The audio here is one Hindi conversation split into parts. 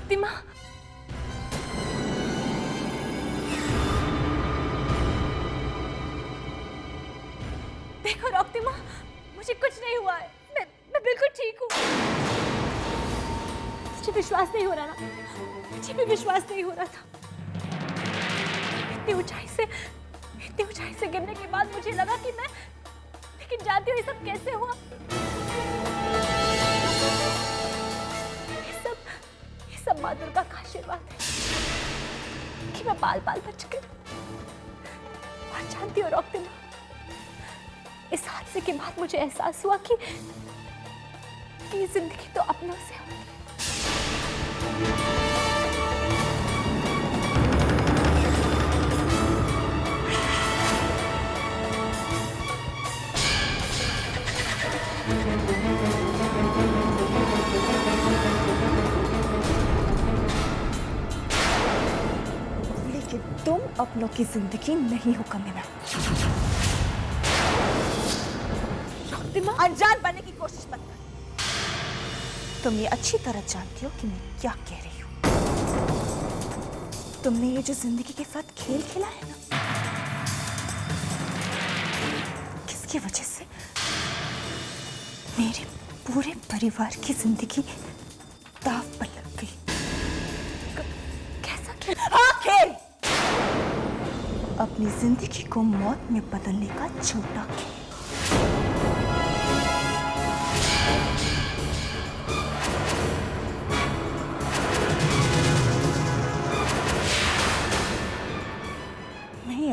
रक्तिमा, देखो रक्तिमा, मुझे कुछ नहीं हुआ है। मैं बिल्कुल ठीक हूँ। मुझे विश्वास नहीं हो रहा ना, मुझे भी विश्वास नहीं हो रहा था। इतनी ऊंचाई से गिरने के बाद मुझे लगा कि मैं, लेकिन जानती हो ये सब कैसे हुआ? ये सब माँ दुर्गा का आशीर्वाद है कि मैं बाल बच गई। और जानती हो रक्तिमा, इस हादसे के बाद मुझे एहसास हुआ कि जिंदगी तो अपनों से होती है। लेकिन तुम अपनों की जिंदगी नहीं हो कमीना। अनजान बनने की कोशिश मत कर। तुम ये अच्छी तरह जानती हो कि मैं क्या कह रही हूं। तुमने ये जो जिंदगी के साथ खेल खेला है ना, किसकी वजह से मेरे पूरे परिवार की जिंदगी दांव पर लग गई। कैसा खेल? हाँ, खेल। अपनी जिंदगी को मौत में बदलने का छोटा खेल।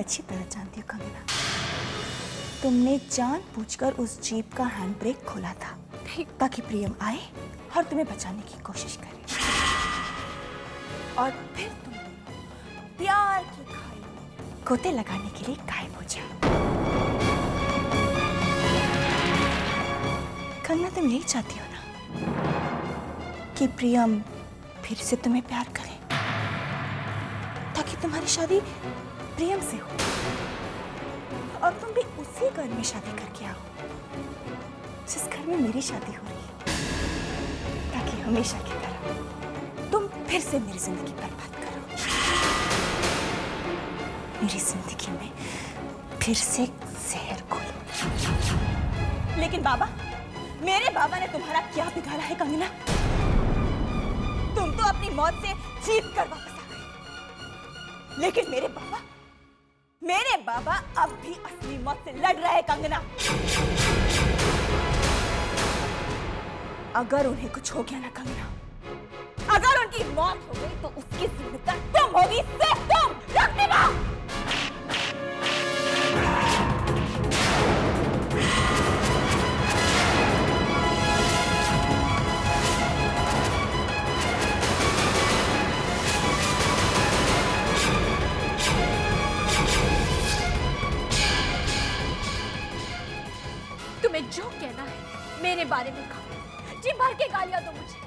अच्छी तरह जानती हूँ कंगना, तुमने जानबूझकर उस जीप का हैंड ब्रेक खोला था ताकि प्रियम आए और तुम्हें बचाने की कोशिश करे। और फिर तुम प्यार की खाई में गोते लगाने के लिए गायब हो जाओ। कंगना, तुम यही चाहती हो ना कि प्रियम फिर से तुम्हें प्यार करे ताकि तुम्हारी शादी प्रियम से हो और तुम भी उसी घर में शादी करके आओ जिस घर में मेरी शादी हो रही है, ताकि हमेशा की तरह तुम फिर से मेरी जिंदगी बर्बाद करो, मेरी जिंदगी में फिर से जहर घोलो। लेकिन बाबा, मेरे बाबा ने तुम्हारा क्या बिगाड़ा है कंगना? तुम तो अपनी मौत से जीत कर वापस आ गए, लेकिन मेरे बाबा अब भी असली मौत से लड़ रहे हैं कंगना। अगर उन्हें कुछ हो गया ना कंगना, अगर उनकी मौत हो गई तो उसकी जिम्मेदार तुम होगी, सिर्फ तुम। रक्तिमा! तुम्हें जो कहना है मेरे बारे में कहो, जी भर के गालियां दो मुझे,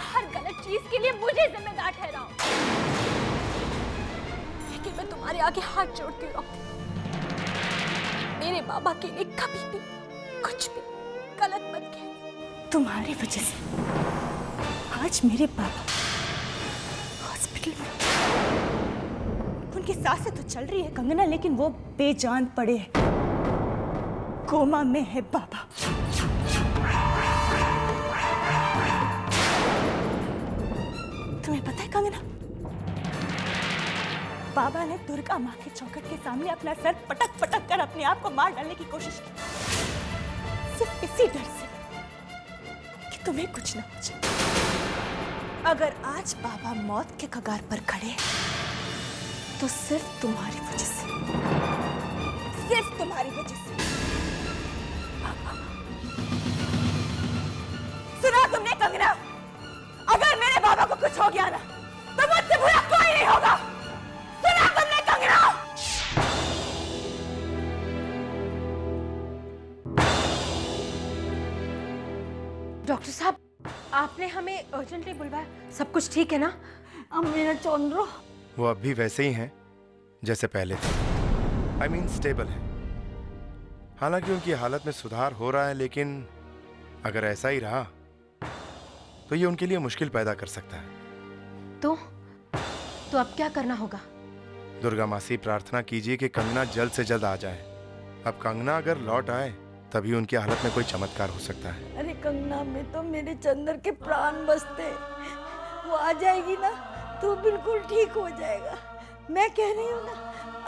हर गलत चीज के लिए मुझे जिम्मेदार ठहराओ, लेकिन मैं तुम्हारे आगे हाथ जोड़ती हूँ, मेरे बाबा के लिए कभी भी कुछ भी गलत मत कहना। तुम्हारी वजह से आज मेरे बाबा हॉस्पिटल में, उनकी सांसें तो चल रही है कंगना, लेकिन वो बेजान पड़े हैं, कोमा में है बाबा। तुम्हें पता है कंगना, बाबा ने दुर्गा माँ के चौखट के सामने अपना सर पटक पटक कर अपने आप को मार डालने की कोशिश की, सिर्फ इसी डर से कि तुम्हें कुछ ना हो जाए। अगर आज बाबा मौत के कगार पर खड़े हैं तो सिर्फ तुम्हारी वजह से, सिर्फ तुम्हारी वजह से। सुना तुमने कंगना, अगर मेरे बाबा को कुछ हो गया ना तो मुझसे बुरा कोई नहीं होगा। सुना तुमने कंगना? डॉक्टर साहब, आपने हमें अर्जेंटली बुलवाया, सब कुछ ठीक है ना? अब मेरा चंद्रो, वो अब भी वैसे ही हैं जैसे पहले थे। I mean, स्टेबल है। हालांकि उनकी हालत में सुधार हो रहा है, लेकिन अगर ऐसा ही रहा तो ये उनके लिए मुश्किल पैदा कर सकता है। तो अब क्या करना होगा? दुर्गा मासी, प्रार्थना कीजिए कि कंगना जल्द से जल्द आ जाए। अब कंगना अगर लौट आए तभी उनकी हालत में कोई चमत्कार हो सकता है। अरे कंगना में तो मेरे चंदर के प्राण बसते, वो आ जाएगी ना तो बिल्कुल ठीक हो जाएगा। मैं कह रही हूँ ना,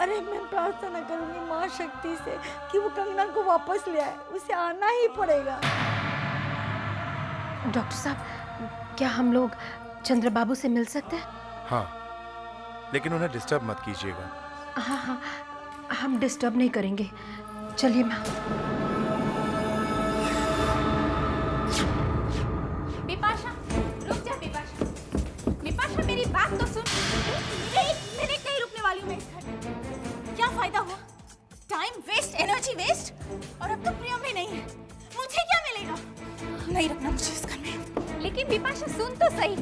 अरे मैं प्रार्थना करूंगी माँ शक्ति से कि वो कंगना को वापस ले आए, उसे आना ही पड़ेगा। डॉक्टर साहब, क्या हम लोग चंद्र बाबू से मिल सकते हैं? हाँ, लेकिन उन्हें डिस्टर्ब मत कीजिएगा। हाँ हाँ, हम डिस्टर्ब नहीं करेंगे। चलिए मैम। बिपाशा, रुक जा बिपाशा। बिपाशा, मेरी बात तो सुन। एक मिनट नहीं रुकने वाली हूँ मैं इस घर में। क्या फायदा हुआ? टाइम वेस्ट, एनर्जी वेस्ट, और अब तो प्रियम भी नहीं है। मुझे क्या मिलेगा? नहीं रखना मुझे इस घर में। लेकिन बिपाशा सुन तो सही।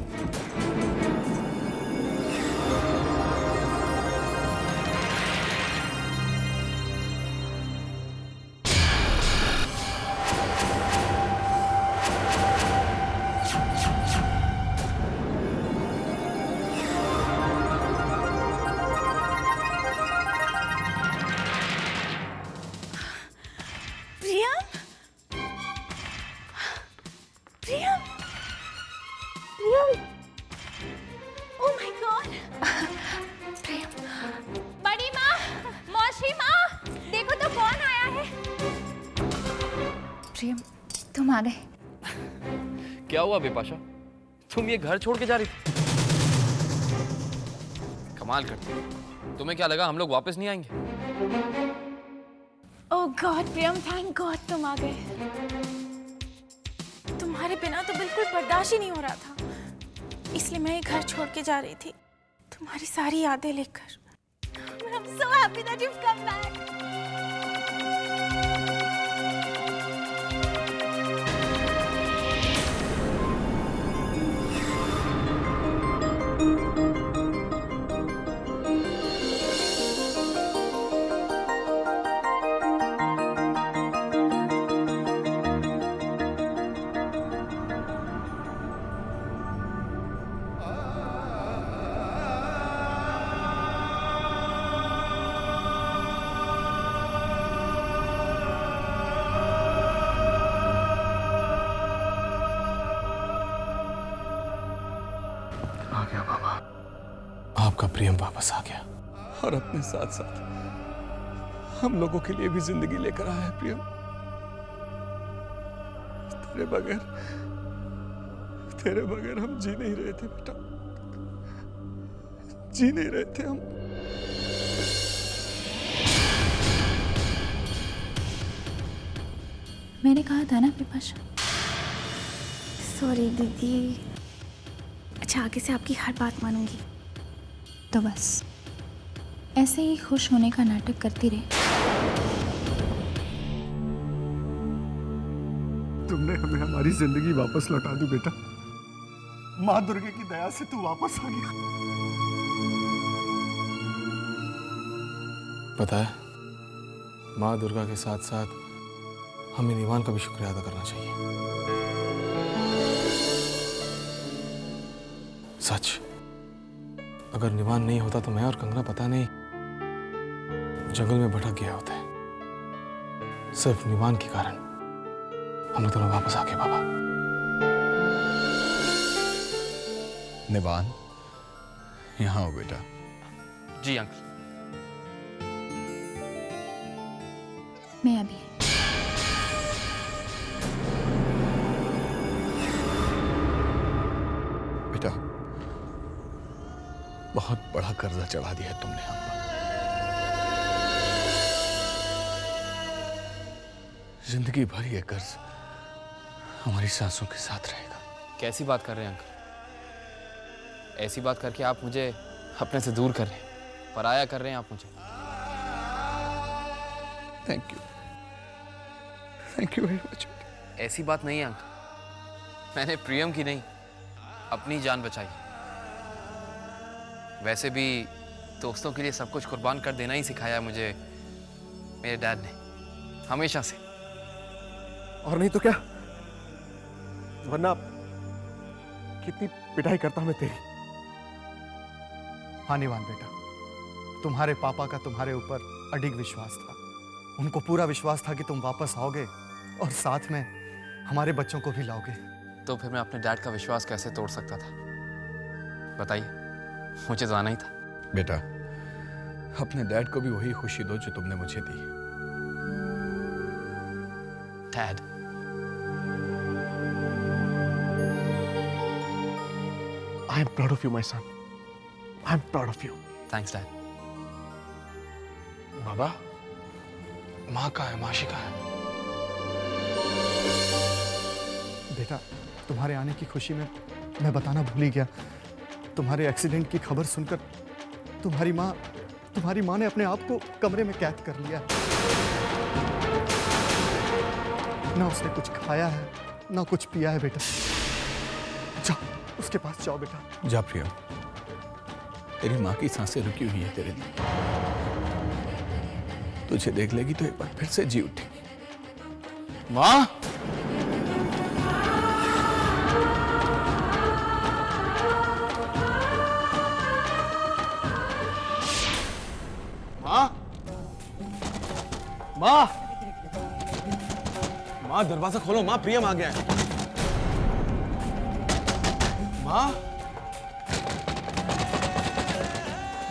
बड़ी माँ, मौसी माँ, देखो तो कौन आया है। प्रियम, तुम आ गए। क्या हुआ बिपाशा? तुम ये घर छोड़ के जा रही थी? कमाल करती हो। तुम्हें क्या लगा हम लोग वापस नहीं आएंगे? ओह गॉड प्रियम, थैंक गॉड तुम आ गए। तुम्हारे बिना तो बिल्कुल बर्दाश्त ही नहीं हो रहा था, इसलिए मैं ये घर छोड़ के जा रही थी, तुम्हारी सारी यादें लेकर। I'm so happy that you've come back. आपका प्रियम वापस आ गया और अपने साथ साथ हम लोगों के लिए भी जिंदगी लेकर आया है। प्रियम, तेरे बगैर हम जी नहीं रहे थे बेटा, जी नहीं रहे थे हम। मैंने कहा था ना बिपाशा। सॉरी दीदी। अच्छा, आगे से आपकी हर बात मानूंगी। तो बस ऐसे ही खुश होने का नाटक करती रहे। तुमने हमें हमारी जिंदगी वापस लौटा दी बेटा। माँ दुर्गा की दया से तू वापस आ गया। पता है, माँ दुर्गा के साथ साथ हमें निवान का भी शुक्रिया अदा करना चाहिए। सच, अगर निवान नहीं होता तो मैं और कंगना पता नहीं जंगल में भटक गया होते। सिर्फ निवान के कारण हम लोग दोनों वापस आ गए। बाबा, निवान, यहाँ आओ बेटा। जी अंकल। मैं अभी बेटा, बहुत बड़ा कर्जा चढ़ा दिया है तुमने हम पर। जिंदगी भर ये कर्ज हमारी सांसों के साथ रहेगा। कैसी बात कर रहे हैं अंकल? ऐसी बात करके आप मुझे अपने से दूर कर रहे हैं, पराया कर रहे हैं आप मुझे। Thank you very much. ऐसी बात नहीं है अंकल, मैंने प्रियम की नहीं अपनी जान बचाई। वैसे भी दोस्तों के लिए सब कुछ कुर्बान कर देना ही सिखाया मुझे मेरे डैड ने, हमेशा से। और नहीं तो क्या, वरना कितनी पिटाई करता मैं तेरी। हाँ निवान बेटा, तुम्हारे पापा का तुम्हारे ऊपर अडिग विश्वास था। उनको पूरा विश्वास था कि तुम वापस आओगे और साथ में हमारे बच्चों को भी लाओगे। तो फिर मैं अपने डैड का विश्वास कैसे तोड़ सकता था? बताइए, मुझे तो आना ही था। बेटा, अपने डैड को भी वही खुशी दो जो तुमने मुझे दी। Dad, I am proud of you, my son. I am proud of you. Thanks dad. बाबा, माँ का है, माशी का है। बेटा, तुम्हारे आने की खुशी में मैं बताना भूल ही गया। तुम्हारे एक्सीडेंट की खबर सुनकर तुम्हारी माँ ने अपने आप को कमरे में कैद कर लिया। ना उसने कुछ खाया है, ना कुछ पिया है। बेटा जाओ, उसके पास जाओ बेटा। जा प्रियम, तेरी माँ की सांसें रुकी हुई है तेरे लिए। तुझे देख लेगी तो एक बार फिर से जी उठेगी। माँ, माँ, माँ दरवाजा खोलो। माँ, प्रियम आ गया है। माँ,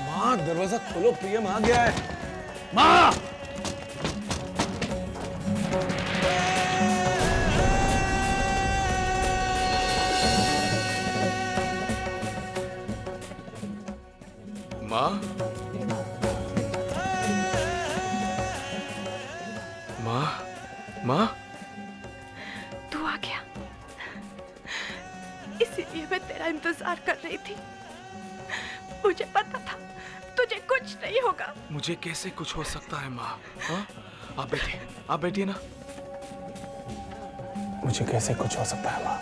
माँ दरवाजा खोलो, प्रियम आ गया है। माँ, माँ, माँ, माँ, तू आ गया, इसीलिए मैं तेरा इंतजार कर रही थी। मुझे पता था तुझे कुछ नहीं होगा। मुझे कैसे कुछ हो सकता है माँ? हाँ? आप बैठिए ना। मुझे कैसे कुछ हो सकता है माँ?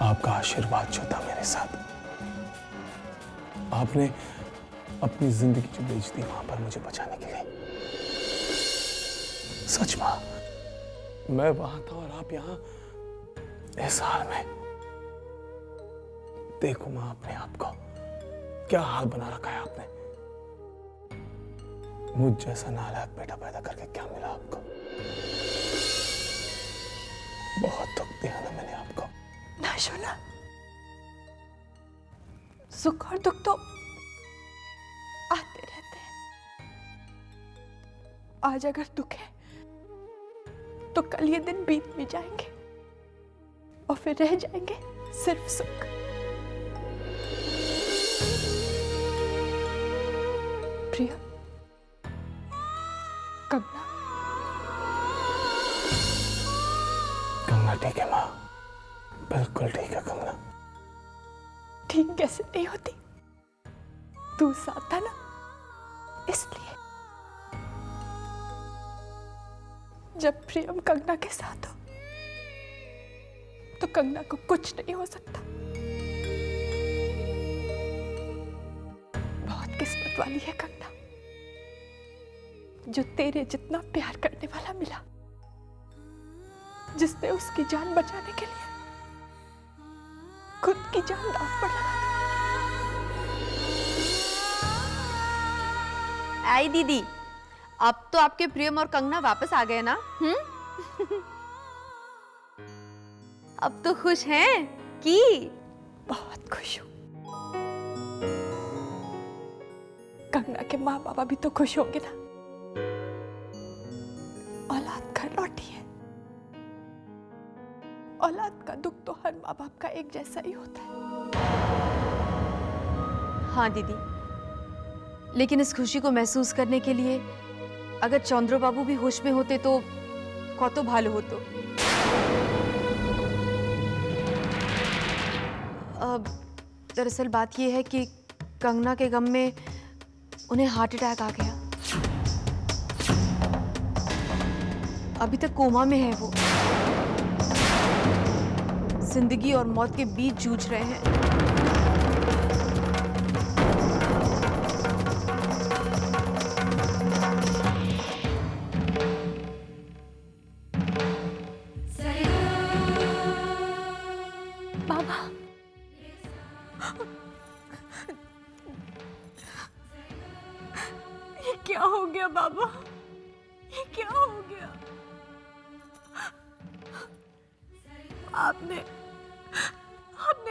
आपका आशीर्वाद जो था मेरे साथ, आपने अपनी जिंदगी जो बेच दी वहां पर मुझे बचाने के लिए। सच माँ, मैं वहां था और आप यहाँ इस हाल में। देखो माँ, अपने आप को क्या हाल बना रखा है आपने। मुझ जैसा नालायक बेटा पैदा करके क्या मिला आपको? बहुत दुख दिया ना मैंने आपको। ना शोना, सुख और दुख तो आते रहते हैं। आज अगर दुख है तो कल ये दिन बीत भी जाएंगे और फिर रह जाएंगे सिर्फ सुख। प्रिया, कंगना, कंगना ठीक है माँ, बिल्कुल ठीक है कंगना। ठीक कैसे नहीं होती? तू साथ था ना, इसलिए। जब प्रियम कंगना के साथ हो तो कंगना को कुछ नहीं हो सकता। बहुत किस्मत वाली है कंगना, जो तेरे जितना प्यार करने वाला मिला, जिसने उसकी जान बचाने के लिए खुद की जान दांव पर लगा दी। आई दीदी, अब तो आपके प्रियम और कंगना वापस आ गए ना? अब तो खुश हैं कि? बहुत खुश हूं। कंगना के माँ बाबा भी तो खुश होंगे ना। औलाद घर लौटी है। औलाद का दुख तो हर माँ बाप का एक जैसा ही होता है। हाँ दीदी, लेकिन इस खुशी को महसूस करने के लिए अगर चंद्र बाबू भी होश में होते तो कत भालो होतो। दरअसल बात यह है कि कंगना के गम में उन्हें हार्ट अटैक आ गया। अभी तक कोमा में है वो, जिंदगी और मौत के बीच जूझ रहे हैं। गया बाबा? ये क्या हो गया? आपने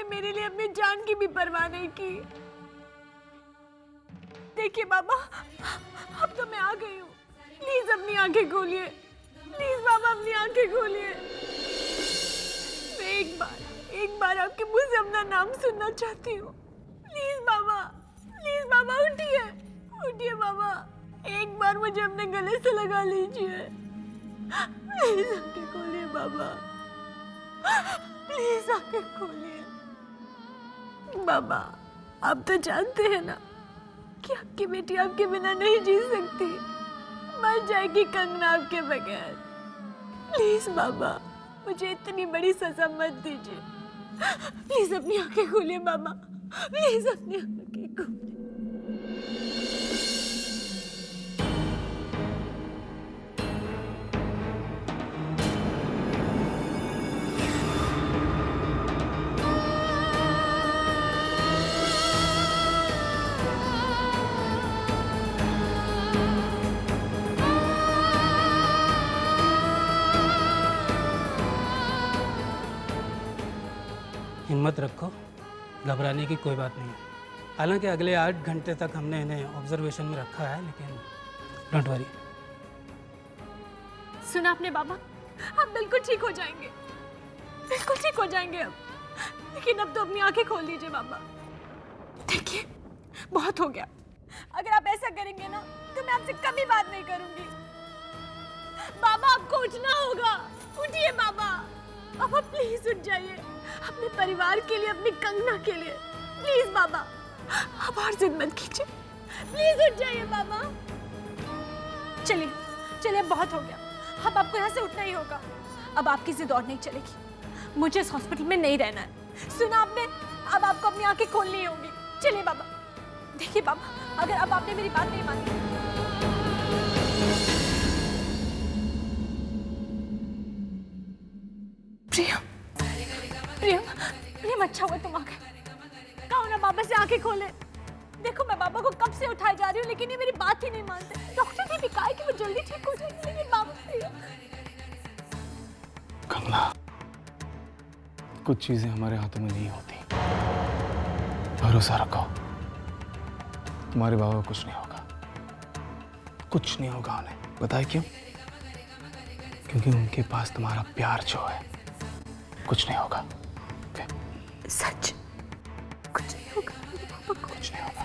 मेरे लिए अपनी जान की भी परवाह नहीं की। देखिए बाबा, अब तो मैं आ गई हूँ। प्लीज अपनी आंखें खोलिए। प्लीज बाबा अपनी आंखें खोलिए। मैं एक बार आपके मुंह से अपना नाम सुनना चाहती हूँ। प्लीज बाबा उठिए, उठिए बाबा। एक बार मुझे अपने गले से लगा लीजिए। प्लीज आंखें खोलिए बाबा, प्लीज आंखें खोलिए। बाबा, आप तो जानते हैं ना कि आपकी बेटी आपके बिना नहीं जी सकती। मर जाएगी कंगना आपके बगैर। प्लीज बाबा, मुझे इतनी बड़ी सजा मत दीजिए। प्लीज अपनी आंखें खोलिए बाबा, प्लीज अपनी आंखें खोलिए। हिम्मत रखो, घबराने की कोई बात नहीं है। हालांकि अगले 8 घंटे तक हमने इन्हें ऑब्जर्वेशन में रखा है, लेकिन डोंट वरी। सुना आपने बाबा, आप बिल्कुल ठीक हो जाएंगे, बिल्कुल ठीक हो जाएंगे अब। लेकिन अब तो अपनी आंखें खोल लीजिए बाबा। देखिए, बहुत हो गया। अगर आप ऐसा करेंगे ना तो मैं आपसे कभी बात नहीं करूंगी। बाबा, आपको उठना होगा। उठिए बाबा, अब आप प्लीज उठ जाइए। अपने परिवार के लिए, अपनी कंगना के लिए, प्लीज बाबा, अब और जिद मत कीजिए। प्लीज उठ जाइए बाबा। चलिए, बहुत हो गया। अब आपको यहाँ से उठना ही होगा। अब आपकी जिद और नहीं चलेगी। मुझे इस हॉस्पिटल में नहीं रहना है। सुना आपने? अब आपको अपनी आंखें खोलनी होंगी। चलिए बाबा। देखिए बाबा, अगर अब आपने मेरी बात नहीं मानी। प्रियम, अच्छा हुआ तुम आ गए। कहो ना बाबा से आंखें खोले। देखो, मैं बाबा को कब से उठाए जा रही हूँ, लेकिन ये मेरी बात ही नहीं मानते। डॉक्टर ने भी कहा है कि वो जल्दी ठीक हो जाएंगे, लेकिन बाबा। कंगना, कुछ चीजें हमारे हाथों में नहीं होती। भरोसा रखो, तुम्हारे बाबा को कुछ नहीं होगा। कुछ नहीं होगा उन्हें। बताए क्यों? क्योंकि उनके पास तुम्हारा प्यार जो है। कुछ नहीं होगा। सच? कुछ नहीं होगा? कुछ नहीं होगा।